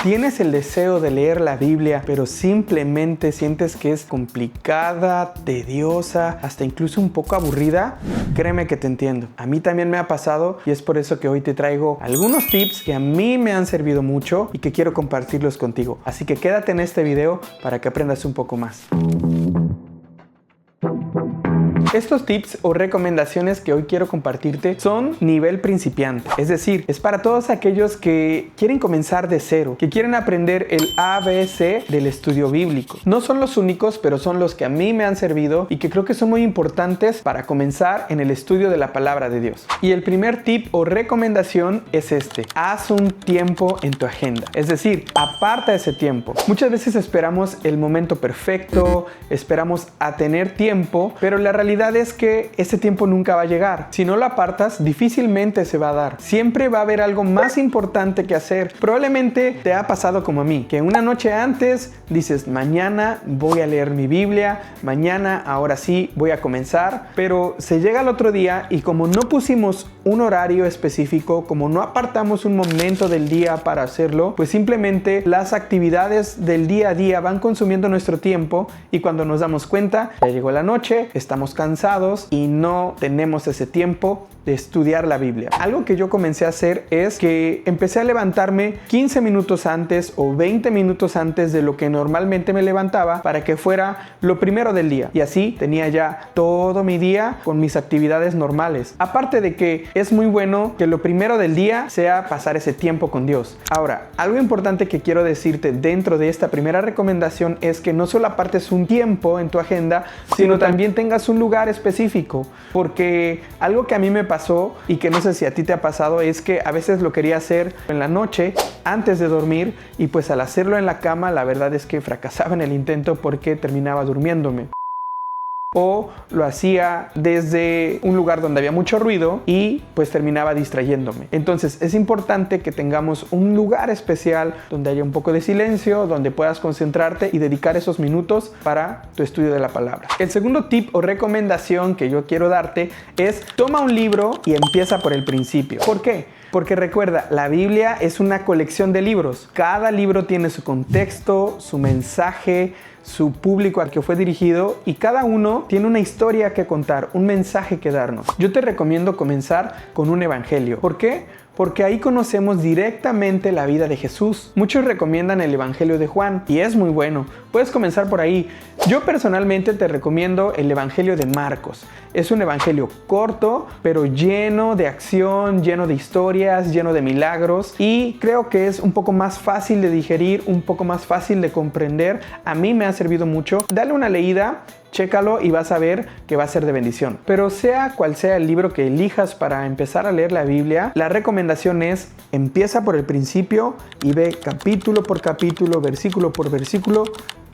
¿Tienes el deseo de leer la Biblia, pero simplemente sientes que es complicada, tediosa, hasta incluso un poco aburrida? Créeme que te entiendo. A mí también me ha pasado y es por eso que hoy te traigo algunos tips que a mí me han servido mucho y que quiero compartirlos contigo. Así que quédate en este video para que aprendas un poco más. Estos tips o recomendaciones que hoy quiero compartirte son nivel principiante, es decir, es para todos aquellos que quieren comenzar de cero, que quieren aprender el ABC del estudio bíblico. No son los únicos, pero son los que a mí me han servido y que creo que son muy importantes para comenzar en el estudio de la palabra de Dios. Y el primer tip o recomendación es este: haz un tiempo en tu agenda, es decir, aparta ese tiempo. Muchas veces esperamos el momento perfecto, esperamos a tener tiempo, pero la realidad es que ese tiempo nunca va a llegar. Si no lo apartas, difícilmente se va a dar. Siempre va a haber algo más importante que hacer. Probablemente te ha pasado como a mí, que una noche antes dices, mañana voy a leer mi Biblia, mañana ahora sí voy a comenzar, pero se llega al otro día y como no pusimos un horario específico, como no apartamos un momento del día para hacerlo, pues simplemente las actividades del día a día van consumiendo nuestro tiempo y cuando nos damos cuenta, ya llegó la noche, estamos cansados y no tenemos ese tiempo de estudiar la Biblia. Algo que yo comencé a hacer es que empecé a levantarme 15 minutos antes o 20 minutos antes de lo que normalmente me levantaba para que fuera lo primero del día. Y así tenía ya todo mi día con mis actividades normales. Aparte de que es muy bueno que lo primero del día sea pasar ese tiempo con Dios. Ahora, algo importante que quiero decirte dentro de esta primera recomendación es que no solo apartes un tiempo en tu agenda, sino también tengas un lugar específico. Porque algo que a mí me pasó y que no sé si a ti te ha pasado es que a veces lo quería hacer en la noche antes de dormir y pues al hacerlo en la cama la verdad es que fracasaba en el intento porque terminaba durmiéndome. O lo hacía desde un lugar donde había mucho ruido y pues terminaba distrayéndome. Entonces es importante que tengamos un lugar especial donde haya un poco de silencio, donde puedas concentrarte y dedicar esos minutos para tu estudio de la palabra. El segundo tip o recomendación que yo quiero darte es toma un libro y empieza por el principio. ¿Por qué? Porque recuerda, la Biblia es una colección de libros. Cada libro tiene su contexto, su mensaje, su público al que fue dirigido y cada uno tiene una historia que contar, un mensaje que darnos. Yo te recomiendo comenzar con un evangelio. ¿Por qué? Porque ahí conocemos directamente la vida de Jesús. Muchos recomiendan el Evangelio de Juan y es muy bueno. Puedes comenzar por ahí. Yo personalmente te recomiendo el Evangelio de Marcos. Es un evangelio corto, pero lleno de acción, lleno de historias, lleno de milagros y creo que es un poco más fácil de digerir, un poco más fácil de comprender. A mí me ha servido mucho. Dale una leída. Chécalo y vas a ver que va a ser de bendición. Pero sea cual sea el libro que elijas para empezar a leer la Biblia, la recomendación es empieza por el principio y ve capítulo por capítulo, versículo por versículo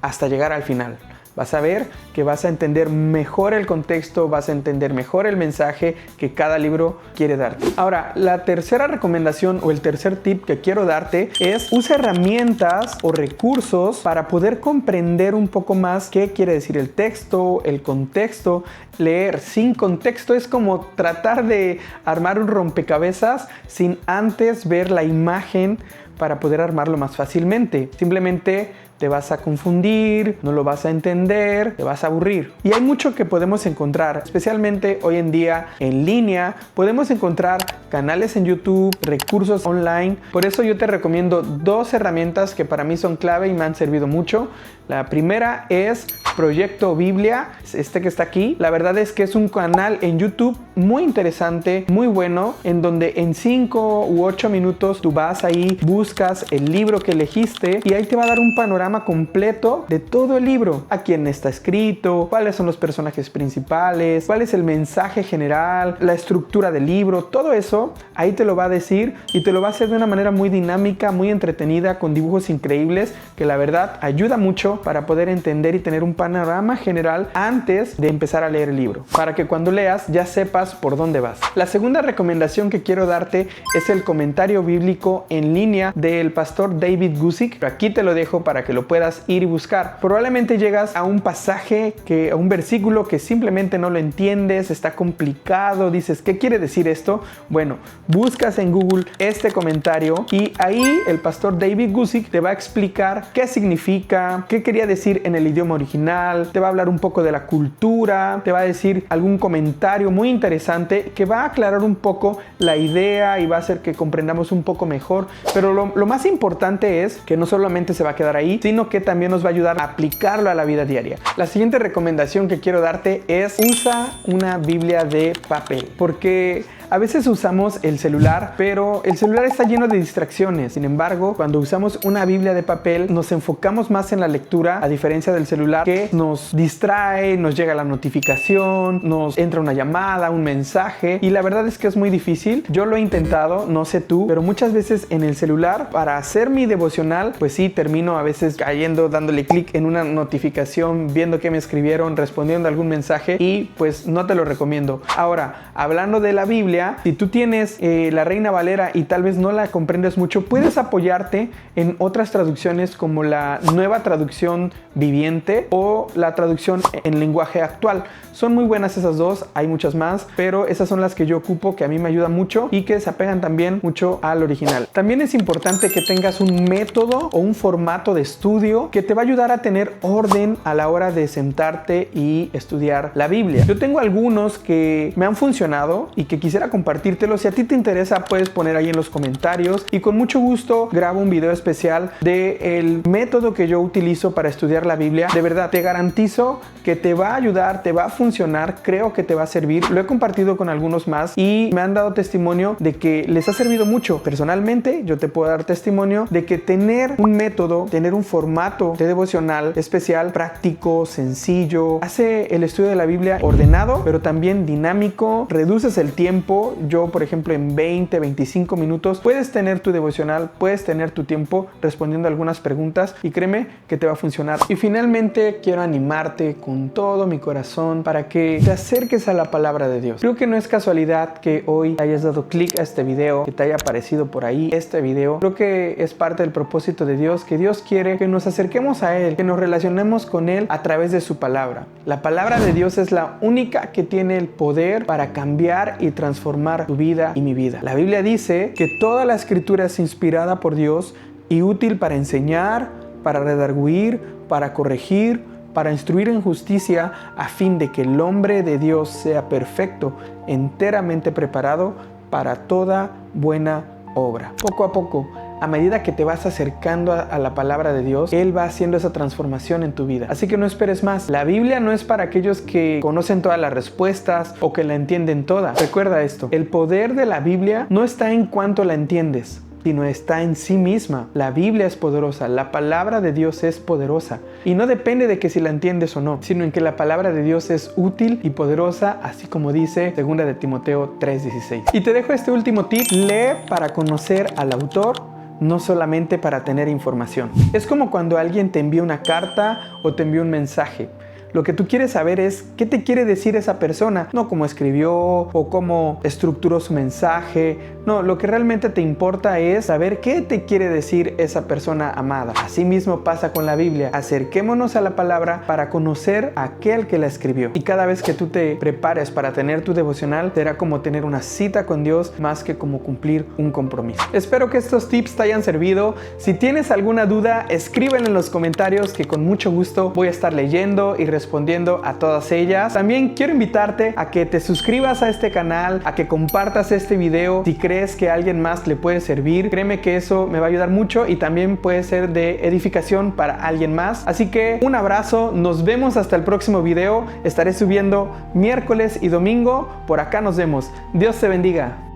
hasta llegar al final. Vas a ver que vas a entender mejor el contexto, vas a entender mejor el mensaje que cada libro quiere darte. Ahora, la tercera recomendación o el tercer tip que quiero darte es usa herramientas o recursos para poder comprender un poco más qué quiere decir el texto, el contexto. Leer sin contexto es como tratar de armar un rompecabezas sin antes ver la imagen para poder armarlo más fácilmente. Simplemente te vas a confundir, no lo vas a entender, te vas a aburrir. Y hay mucho que podemos encontrar, especialmente hoy en día en línea. Podemos encontrar canales en YouTube, recursos online. Por eso yo te recomiendo dos herramientas que para mí son clave y me han servido mucho. La primera es Proyecto Biblia, este que está aquí. La verdad es que es un canal en YouTube muy interesante, muy bueno, en donde en 5 u 8 minutos tú vas ahí, buscas el libro que elegiste y ahí te va a dar un panorama completo de todo el libro. A quién está escrito, cuáles son los personajes principales, cuál es el mensaje general, la estructura del libro, todo eso ahí te lo va a decir y te lo va a hacer de una manera muy dinámica, muy entretenida, con dibujos increíbles que la verdad ayuda mucho para poder entender y tener un panorama general antes de empezar a leer el libro, para que cuando leas ya sepas por dónde vas. La segunda recomendación que quiero darte es el comentario bíblico en línea del pastor David Guzik. Aquí te lo dejo para que que lo puedas ir y buscar. Probablemente llegas a un pasaje, a un versículo que simplemente no lo entiendes, está complicado, dices, ¿qué quiere decir esto? Bueno, buscas en Google este comentario y ahí el pastor David Guzik te va a explicar qué significa, qué quería decir en el idioma original, te va a hablar un poco de la cultura, te va a decir algún comentario muy interesante que va a aclarar un poco la idea y va a hacer que comprendamos un poco mejor. Pero lo más importante es que no solamente se va a quedar ahí, sino que también nos va a ayudar a aplicarlo a la vida diaria. La siguiente recomendación que quiero darte es: usa una Biblia de papel, porque a veces usamos el celular, pero el celular está lleno de distracciones. Sin embargo, cuando usamos una Biblia de papel, nos enfocamos más en la lectura, a diferencia del celular, que nos distrae, nos llega la notificación, nos entra una llamada, un mensaje, y la verdad es que es muy difícil. Yo lo he intentado, no sé tú, pero muchas veces en el celular, para hacer mi devocional, pues sí, termino a veces cayendo, dándole clic en una notificación, viendo qué me escribieron, respondiendo a algún mensaje, y pues no te lo recomiendo. Ahora, hablando de la Biblia, si tú tienes la Reina Valera y tal vez no la comprendes mucho, puedes apoyarte en otras traducciones como la Nueva Traducción Viviente o la traducción en lenguaje actual. Son muy buenas esas dos, hay muchas más, pero esas son las que yo ocupo, que a mí me ayudan mucho y que se apegan también mucho al original. También es importante que tengas un método o un formato de estudio que te va a ayudar a tener orden a la hora de sentarte y estudiar la Biblia. Yo tengo algunos que me han funcionado y que quisiera compartírtelos. Si a ti te interesa, puedes poner ahí en los comentarios y con mucho gusto grabo un video especial del método que yo utilizo para estudiar la Biblia. De verdad, te garantizo que te va a ayudar, te va a funcionar, creo que te va a servir. Lo he compartido con algunos más y me han dado testimonio de que les ha servido mucho. Personalmente, yo te puedo dar testimonio de que tener un método, tener un formato de devocional especial, práctico, sencillo, hace el estudio de la Biblia ordenado, pero también dinámico. Reduces el tiempo. Yo, por ejemplo, en 20-25 minutos puedes tener tu devocional, puedes tener tu tiempo respondiendo algunas preguntas y créeme que te va a funcionar. Y finalmente quiero animarte con todo mi corazón para que te acerques a la palabra de Dios. Creo que no es casualidad que hoy hayas dado clic a este video, que te haya aparecido por ahí este video. Creo que es parte del propósito de Dios, que Dios quiere que nos acerquemos a Él, que nos relacionemos con Él a través de su palabra. La palabra de Dios es la única que tiene el poder para cambiar y transformar tu vida y mi vida. La Biblia dice que toda la escritura es inspirada por Dios y útil para enseñar, para redarguir, para corregir, para instruir en justicia, a fin de que el hombre de Dios sea perfecto, enteramente preparado para toda buena obra. Poco a poco, a medida que te vas acercando a la palabra de Dios, Él va haciendo esa transformación en tu vida. Así que no esperes más. La Biblia no es para aquellos que conocen todas las respuestas o que la entienden toda. Recuerda esto, el poder de la Biblia no está en cuánto la entiendes, sino está en sí misma. La Biblia es poderosa, la palabra de Dios es poderosa y no depende de que si la entiendes o no, sino en que la palabra de Dios es útil y poderosa, así como dice 2 de Timoteo 3:16. Y te dejo este último tip: lee para conocer al autor, no solamente para tener información. Es como cuando alguien te envía una carta o te envía un mensaje. Lo que tú quieres saber es qué te quiere decir esa persona, no cómo escribió o cómo estructuró su mensaje. No, lo que realmente te importa es saber qué te quiere decir esa persona amada. Así mismo pasa con la Biblia. Acerquémonos a la palabra para conocer a aquel que la escribió. Y cada vez que tú te prepares para tener tu devocional, será como tener una cita con Dios más que como cumplir un compromiso. Espero que estos tips te hayan servido. Si tienes alguna duda, escríbela en los comentarios, que con mucho gusto voy a estar leyendo y respondiendo a todas ellas. También quiero invitarte a que te suscribas a este canal, a que compartas este video si crees que a alguien más le puede servir. Créeme que eso me va a ayudar mucho y también puede ser de edificación para alguien más. Así que un abrazo, nos vemos hasta el próximo video. Estaré subiendo miércoles y domingo. Por acá nos vemos. Dios te bendiga.